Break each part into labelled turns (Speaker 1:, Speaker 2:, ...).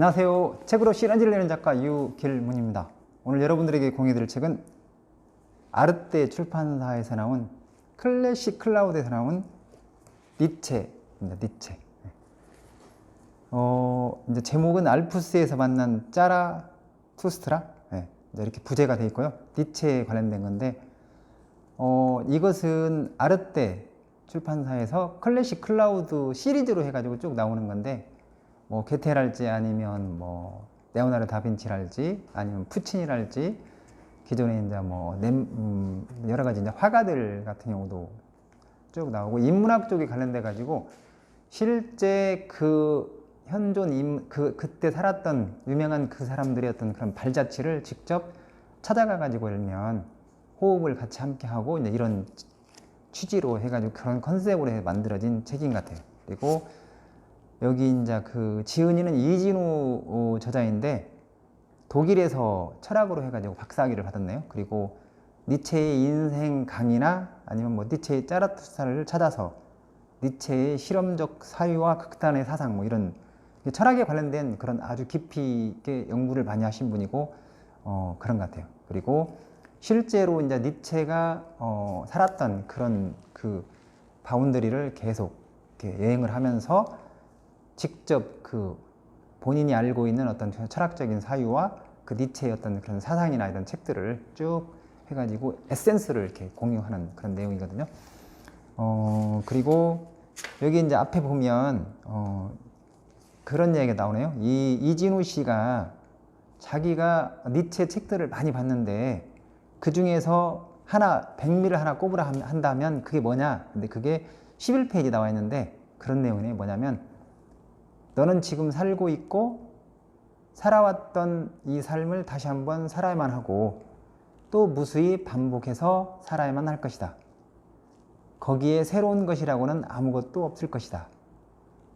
Speaker 1: 안녕하세요. 책으로 시너지를 내는 작가 유길문입니다. 오늘 여러분들에게 공유드릴 책은 아르떼 출판사에서 나온 클래식 클라우드에서 나온 니체입니다. 니체. 이제 제목은 알프스에서 만난 짜라투스트라? 이렇게 부제가 되어 있고요. 니체에 관련된 건데, 이것은 아르떼 출판사에서 클래식 클라우드 시리즈로 해가지고 쭉 나오는 건데, 뭐 게테랄지 아니면 뭐 레오나르도 다빈치랄지 아니면 푸치니랄지 기존에 이제 뭐 여러 가지 이제 화가들 같은 경우도 쭉 나오고 인문학 쪽에 관련돼 가지고 실제 그 현존 그때 살았던 유명한 그 사람들의 어떤 그런 발자취를 직접 찾아가 가지고 일면 호흡을 같이 함께 하고 이제 이런 취지로 해가지고 그런 컨셉으로 해 만들어진 책인 것 같아요. 그리고 여기 이제 그 지은이는 이진우 저자인데 독일에서 철학으로 해가지고 박사학위를 받았네요. 그리고 니체의 인생 강의나 아니면 뭐 니체의 짜라투스트라를 찾아서 니체의 실험적 사유와 극단의 사상 뭐 이런 철학에 관련된 그런 아주 깊이 있게 연구를 많이 하신 분이고 그런 것 같아요. 그리고 실제로 이제 니체가 살았던 그런 그 바운더리를 계속 이렇게 여행을 하면서 직접 그 본인이 알고 있는 어떤 철학적인 사유와 그 니체의 어떤 그런 사상이나 이런 책들을 쭉 해가지고 에센스를 이렇게 공유하는 그런 내용이거든요. 그리고 여기 이제 앞에 보면 그런 이야기가 나오네요. 이진우 씨가 자기가 니체 책들을 많이 봤는데 그 중에서 하나 백미를 하나 꼽으라 한다면 그게 뭐냐? 근데 그게 11페이지 나와 있는데 그런 내용이네요. 뭐냐면 너는 지금 살고 있고 살아왔던 이 삶을 다시 한번 살아야만 하고 또 무수히 반복해서 살아야만 할 것이다. 거기에 새로운 것이라고는 아무것도 없을 것이다.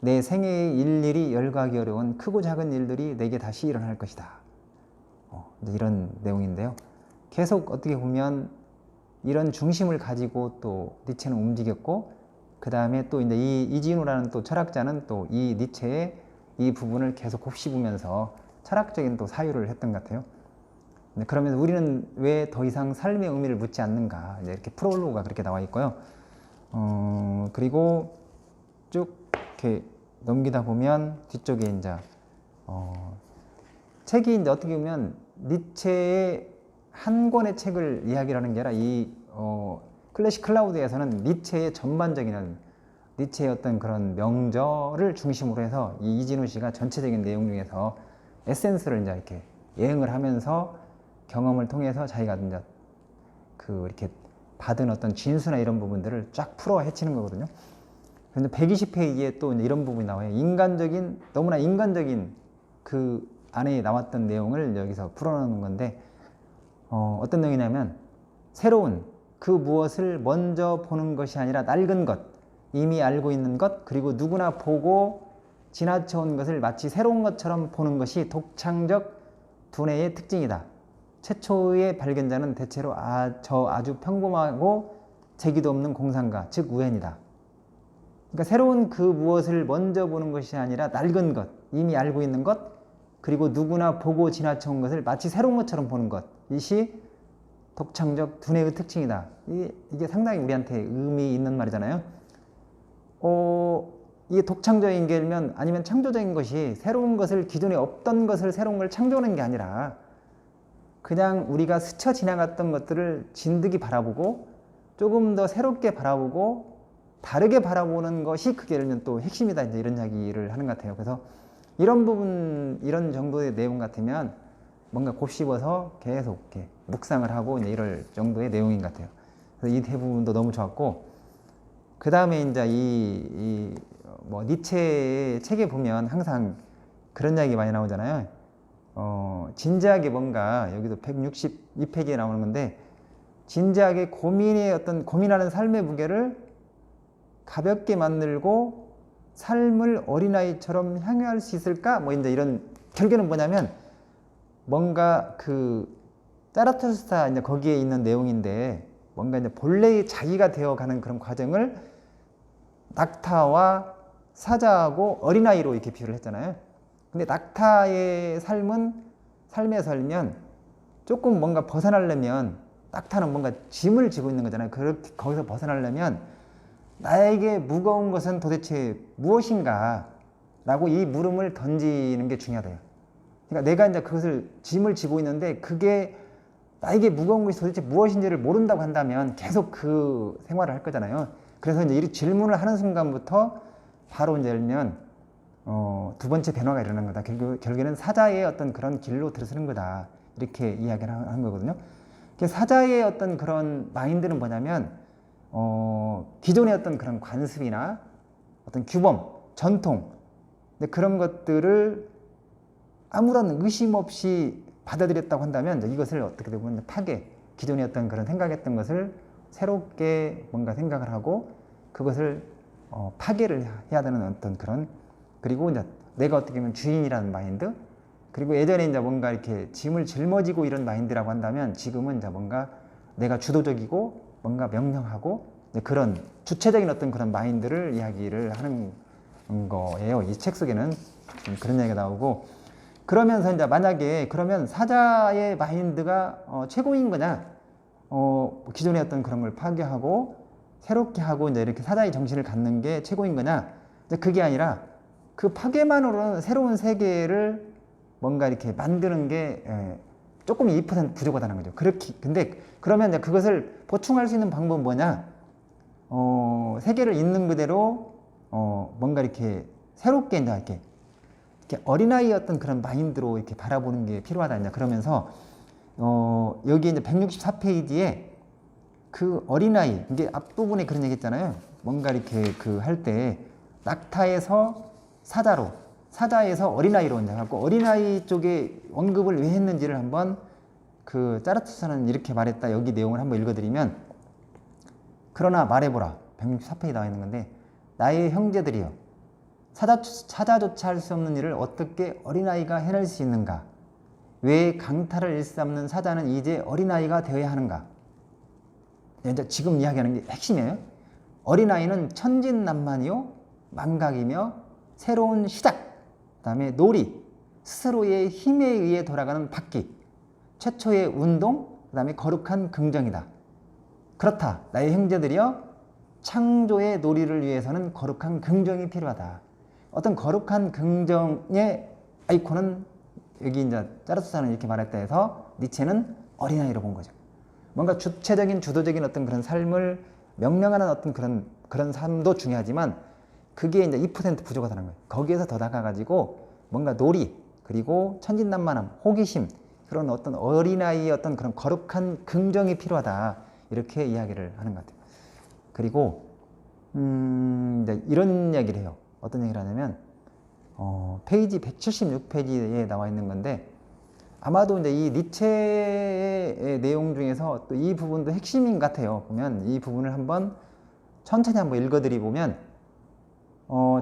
Speaker 1: 내 생애의 일일이 열거하기 어려운 크고 작은 일들이 내게 다시 일어날 것이다. 이런 내용인데요. 계속 어떻게 보면 이런 중심을 가지고 또 니체는 움직였고 그 다음에 또 이제 이진우라는 또 철학자는 또 이 니체의 이 부분을 계속 곱씹으면서 철학적인 또 사유를 했던 것 같아요. 그러면서 우리는 왜 더 이상 삶의 의미를 묻지 않는가 이렇게 프롤로그가 그렇게 나와 있고요. 그리고 쭉 이렇게 넘기다 보면 뒤쪽에 이제 책이 이제 어떻게 보면 니체의 한 권의 책을 이야기하는 게 아니라 이 클래식 클라우드에서는 니체의 전반적인 니체의 어떤 그런 명저를 중심으로 해서 이 이진우 씨가 전체적인 내용 중에서 에센스를 이제 이렇게 여행을 하면서 경험을 통해서 자기가 이제 이렇게 받은 어떤 진수나 이런 부분들을 쫙 풀어 헤치는 거거든요. 그런데 120페이지에 또 이런 부분이 나와요. 너무나 인간적인 그 안에 나왔던 내용을 여기서 풀어놓는 건데 어떤 내용이냐면 새로운 그 무엇을 먼저 보는 것이 아니라 낡은 것, 이미 알고 있는 것, 그리고 누구나 보고 지나쳐온 것을 마치 새로운 것처럼 보는 것이 독창적 두뇌의 특징이다. 최초의 발견자는 대체로 아주 평범하고 재기도 없는 공상가, 즉 우연이다. 그러니까 새로운 그 무엇을 먼저 보는 것이 아니라 낡은 것, 이미 알고 있는 것, 그리고 누구나 보고 지나쳐온 것을 마치 새로운 것처럼 보는 것, 이것이 독창적 두뇌의 특징이다. 이게 상당히 우리한테 의미 있는 말이잖아요. 이게 독창적인 게면 아니면 창조적인 것이 새로운 것을 기존에 없던 것을 새로운 걸 창조하는 게 아니라 그냥 우리가 스쳐 지나갔던 것들을 진득이 바라보고 조금 더 새롭게 바라보고 다르게 바라보는 것이 그게 예를 들면 또 핵심이다. 이제 이런 이야기를 하는 것 같아요. 그래서 이런 부분, 이런 정도의 내용 같으면 뭔가 곱씹어서 계속 이렇게 묵상을 하고 이제 이럴 정도의 내용인 것 같아요. 그래서 이 대부분도 너무 좋았고, 그 다음에 이제 뭐 니체의 책에 보면 항상 그런 이야기 많이 나오잖아요. 진지하게 뭔가 여기도 162페이지에 나오는 건데 진지하게 고민하는 삶의 무게를 가볍게 만들고 삶을 어린아이처럼 향유할 수 있을까? 뭐 이제 이런 결국에는 뭐냐면 뭔가 그 짜라투스트라 이제 거기에 있는 내용인데 뭔가 이제 본래의 자기가 되어가는 그런 과정을 낙타와 사자하고 어린아이로 이렇게 비유를 했잖아요. 근데 낙타의 삶에 살면 조금 뭔가 벗어나려면, 낙타는 뭔가 짐을 지고 있는 거잖아요. 그렇게 거기서 벗어나려면 나에게 무거운 것은 도대체 무엇인가 라고 이 물음을 던지는 게 중요하대요. 그러니까 내가 이제 그것을 짐을 지고 있는데 그게 나에게 무거운 것이 도대체 무엇인지를 모른다고 한다면 계속 그 생활을 할 거잖아요. 그래서 이제 이 질문을 하는 순간부터 바로 이제 열면 두 번째 변화가 일어나는 거다. 결국에는 사자의 어떤 그런 길로 들어서는 거다. 이렇게 이야기를 하는 거거든요. 사자의 어떤 그런 마인드는 뭐냐면 기존의 어떤 그런 관습이나 어떤 규범, 전통, 근데 그런 것들을 아무런 의심 없이 받아들였다고 한다면 이것을 어떻게 보면 파괴, 기존의 어떤 그런 생각했던 것을 새롭게 뭔가 생각을 하고 그것을 파괴를 해야 되는 어떤 그런, 그리고 이제 내가 어떻게 보면 주인이라는 마인드, 그리고 예전에 이제 뭔가 이렇게 짐을 짊어지고 이런 마인드라고 한다면 지금은 이제 뭔가 내가 주도적이고 뭔가 명령하고 그런 주체적인 어떤 그런 마인드를 이야기를 하는 거예요. 이 책 속에는 그런 얘기가 나오고, 그러면서 이제 만약에 그러면 사자의 마인드가 최고인 거냐, 기존의 어떤 그런 걸 파괴하고 새롭게 하고 이제 이렇게 사자의 정신을 갖는 게 최고인 거냐, 이제 그게 아니라 그 파괴만으로는 새로운 세계를 뭔가 이렇게 만드는 게 조금 2% 부족하다는 거죠. 그렇게, 근데 그러면 이제 그것을 보충할 수 있는 방법은 뭐냐? 세계를 있는 그대로 뭔가 이렇게 새롭게 이제 이렇게 어린아이의 어떤 그런 마인드로 이렇게 바라보는 게 필요하다. 이제 그러면서 여기 이제 164페이지에 그 어린아이, 이게 앞부분에 그런 얘기 했잖아요. 뭔가 이렇게 그 할 때 낙타에서 사자로, 사자에서 어린아이로 이제 갖고 어린아이 쪽에 언급을 왜 했는지를 한번 그 짜라투스트라는 이렇게 말했다. 여기 내용을 한번 읽어드리면, 그러나 말해보라. 164페이지 나와 있는 건데, 나의 형제들이여, 사자조차 할 수 없는 일을 어떻게 어린아이가 해낼 수 있는가? 왜 강탈을 일삼는 사자는 이제 어린아이가 되어야 하는가? 이제 지금 이야기하는 게 핵심이에요. 어린아이는 천진난만이요, 망각이며 새로운 시작, 그 다음에 놀이, 스스로의 힘에 의해 돌아가는 바퀴, 최초의 운동, 그 다음에 거룩한 긍정이다. 그렇다. 나의 형제들이여, 창조의 놀이를 위해서는 거룩한 긍정이 필요하다. 어떤 거룩한 긍정의 아이콘은 여기 이제 짜라투스트라는 이렇게 말했다 해서 니체는 어린아이로 본 거죠. 뭔가 주체적인 주도적인 어떤 그런 삶을 명령하는 어떤 그런 삶도 중요하지만 그게 이제 2% 부족하다는 거예요. 거기에서 더 나가가지고 뭔가 놀이, 그리고 천진난만함, 호기심, 그런 어떤 어린아이의 어떤 그런 거룩한 긍정이 필요하다. 이렇게 이야기를 하는 것 같아요. 그리고 이제 이런 이야기를 해요. 어떤 얘기를 하냐면 페이지 176페이지에 나와 있는 건데, 아마도 이제 이 니체의 내용 중에서 또 이 부분도 핵심인 것 같아요. 보면 이 부분을 한번 천천히 한번 읽어드리 보면,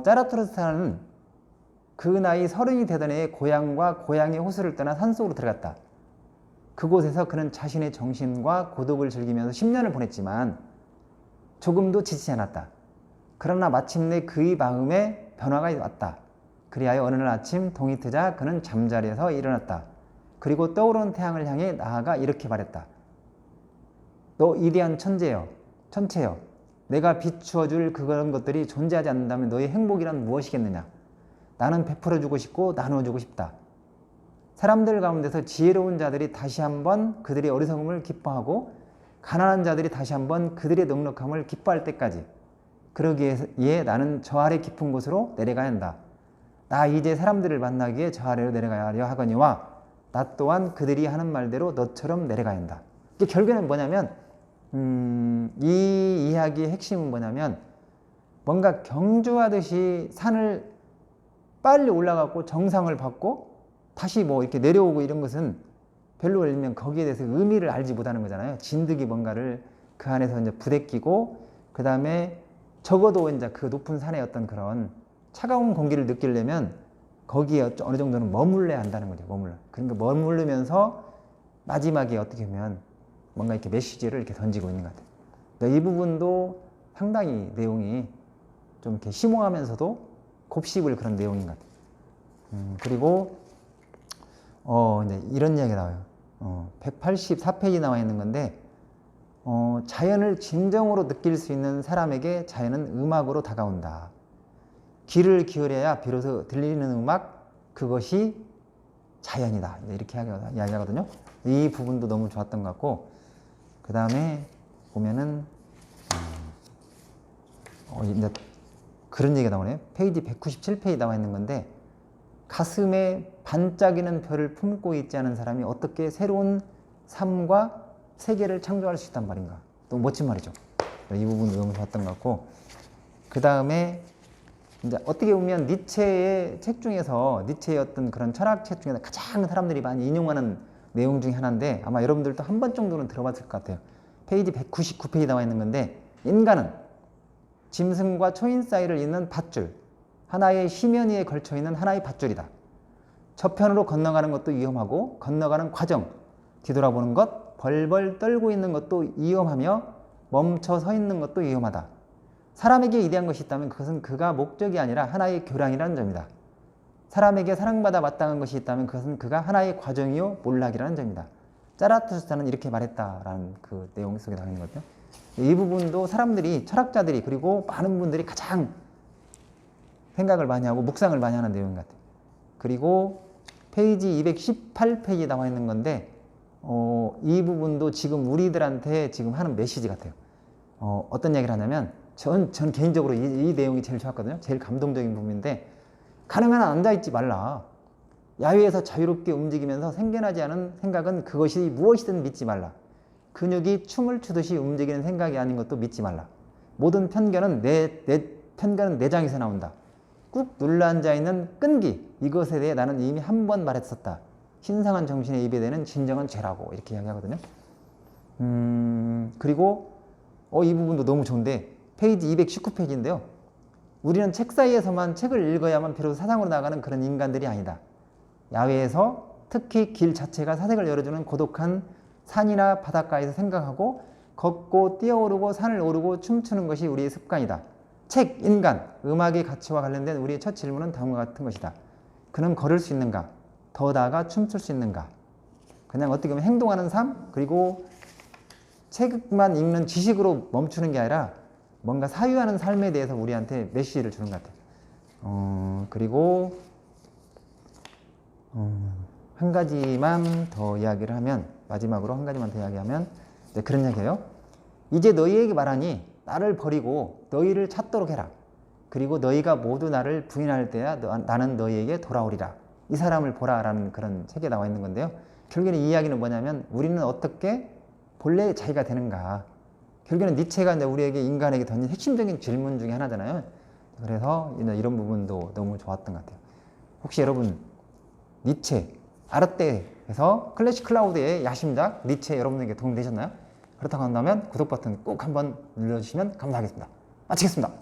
Speaker 1: 짜라투스트라는 그 나이 30이 되던 해에 고향과 고향의 호수를 떠나 산속으로 들어갔다. 그곳에서 그는 자신의 정신과 고독을 즐기면서 10년을 보냈지만 조금도 지치지 않았다. 그러나 마침내 그의 마음에 변화가 왔다. 그리하여 어느 날 아침 동이 트자 그는 잠자리에서 일어났다. 그리고 떠오르는 태양을 향해 나아가 이렇게 말했다. 너 이대한 천재여, 천체여, 내가 비추어줄 그런 것들이 존재하지 않는다면 너의 행복이란 무엇이겠느냐? 나는 베풀어주고 싶고 나누어주고 싶다. 사람들 가운데서 지혜로운 자들이 다시 한번 그들의 어리석음을 기뻐하고 가난한 자들이 다시 한번 그들의 넉넉함을 기뻐할 때까지, 그러기에 나는 저 아래 깊은 곳으로 내려가야 한다. 나 이제 사람들을 만나기에 저 아래로 내려가려 하거니와 나 또한 그들이 하는 말대로 너처럼 내려가야 한다. 이게 결국에는 뭐냐면 이 이야기의 핵심은 뭐냐면, 뭔가 경주하듯이 산을 빨리 올라가고 정상을 받고 다시 뭐 이렇게 내려오고 이런 것은 별로, 예를 들면 거기에 대해서 의미를 알지 못하는 거잖아요. 진득이 뭔가를 그 안에서 이제 부대끼고, 그 다음에 적어도 이제 그 높은 산의 어떤 그런 차가운 공기를 느끼려면 거기에 어느 정도는 머물러야 한다는 거죠. 그러니까 머무르면서 마지막에 어떻게 보면 뭔가 이렇게 메시지를 이렇게 던지고 있는 것 같아요. 그러니까 이 부분도 상당히 내용이 좀 이렇게 심오하면서도 곱씹을 그런 내용인 것 같아요. 그리고 이제 이런 이야기가 나와요. 184페이지 나와 있는 건데 자연을 진정으로 느낄 수 있는 사람에게 자연은 음악으로 다가온다. 귀를 기울여야 비로소 들리는 음악, 그것이 자연이다. 이렇게 이야기하거든요. 이 부분도 너무 좋았던 것 같고, 그 다음에 보면은 이제 그런 얘기가 나오네요. 페이지 197페이지 나와 있는 건데, 가슴에 반짝이는 별을 품고 있지 않은 사람이 어떻게 새로운 삶과 세계를 창조할 수 있단 말인가. 너무 멋진 말이죠. 이 부분도 너무 좋았던 것 같고, 그 다음에 이제 어떻게 보면 니체의 책 중에서, 니체의 어떤 그런 철학책 중에서 가장 사람들이 많이 인용하는 내용 중에 하나인데, 아마 여러분들도 한 번 정도는 들어봤을 것 같아요. 페이지 199페이지 나와 있는 건데, 인간은 짐승과 초인 사이를 잇는 밧줄, 하나의 심연 위에 걸쳐 있는 하나의 밧줄이다. 저편으로 건너가는 것도 위험하고, 건너가는 과정, 뒤돌아보는 것, 벌벌 떨고 있는 것도 위험하며, 멈춰 서 있는 것도 위험하다. 사람에게 이대한 것이 있다면 그것은 그가 목적이 아니라 하나의 교량이라는 점이다. 사람에게 사랑받아 마땅한 것이 있다면 그것은 그가 하나의 과정이요 몰락이라는 점이다. 짜라투스트라는 이렇게 말했다라는 그 내용 속에 나와 있는 거거든요. 이 부분도 사람들이, 철학자들이, 그리고 많은 분들이 가장 생각을 많이 하고 묵상을 많이 하는 내용 같아요. 그리고 페이지 218페이지에 나와 있는 건데, 이 부분도 지금 우리들한테 지금 하는 메시지 같아요. 어떤 얘기를 하냐면, 전 개인적으로 이 내용이 제일 좋았거든요. 제일 감동적인 부분인데, 가능한 한 앉아있지 말라. 야외에서 자유롭게 움직이면서 생겨나지 않은 생각은 그것이 무엇이든 믿지 말라. 근육이 춤을 추듯이 움직이는 생각이 아닌 것도 믿지 말라. 모든 편견은 편견은 내장에서 나온다. 꾹 눌러앉아 있는 끈기, 이것에 대해 나는 이미 한 번 말했었다. 신성한 정신의 입에 대는 진정한 죄라고 이렇게 이야기하거든요. 그리고 이 부분도 너무 좋은데, 페이지 219페이지인데요. 우리는 책 사이에서만 책을 읽어야만 비로소 사상으로 나가는 그런 인간들이 아니다. 야외에서 특히 길 자체가 사색을 열어주는 고독한 산이나 바닷가에서 생각하고, 걷고 뛰어오르고 산을 오르고 춤추는 것이 우리의 습관이다. 책, 인간, 음악의 가치와 관련된 우리의 첫 질문은 다음과 같은 것이다. 그는 걸을 수 있는가? 더 나아가 춤출 수 있는가? 그냥 어떻게 보면 행동하는 삶, 그리고 책만 읽는 지식으로 멈추는 게 아니라 뭔가 사유하는 삶에 대해서 우리한테 메시지를 주는 것 같아요. 그리고 한 가지만 더 이야기를 하면, 마지막으로 한 가지만 더 이야기하면, 네, 그런 이야기예요. 이제 너희에게 말하니 나를 버리고 너희를 찾도록 해라. 그리고 너희가 모두 나를 부인할 때야 나는 너희에게 돌아오리라. 이 사람을 보라라는 그런 책에 나와 있는 건데요. 결국에는 이 이야기는 뭐냐면, 우리는 어떻게 본래의 자기가 되는가. 결국에는 니체가 이제 우리에게, 인간에게 던진 핵심적인 질문 중에 하나잖아요. 그래서 이런 부분도 너무 좋았던 것 같아요. 혹시 여러분 니체, 아르떼에서 클래식 클라우드의 야심작 니체 여러분에게 도움되셨나요? 그렇다고 한다면 구독 버튼 꼭 한번 눌러주시면 감사하겠습니다. 마치겠습니다.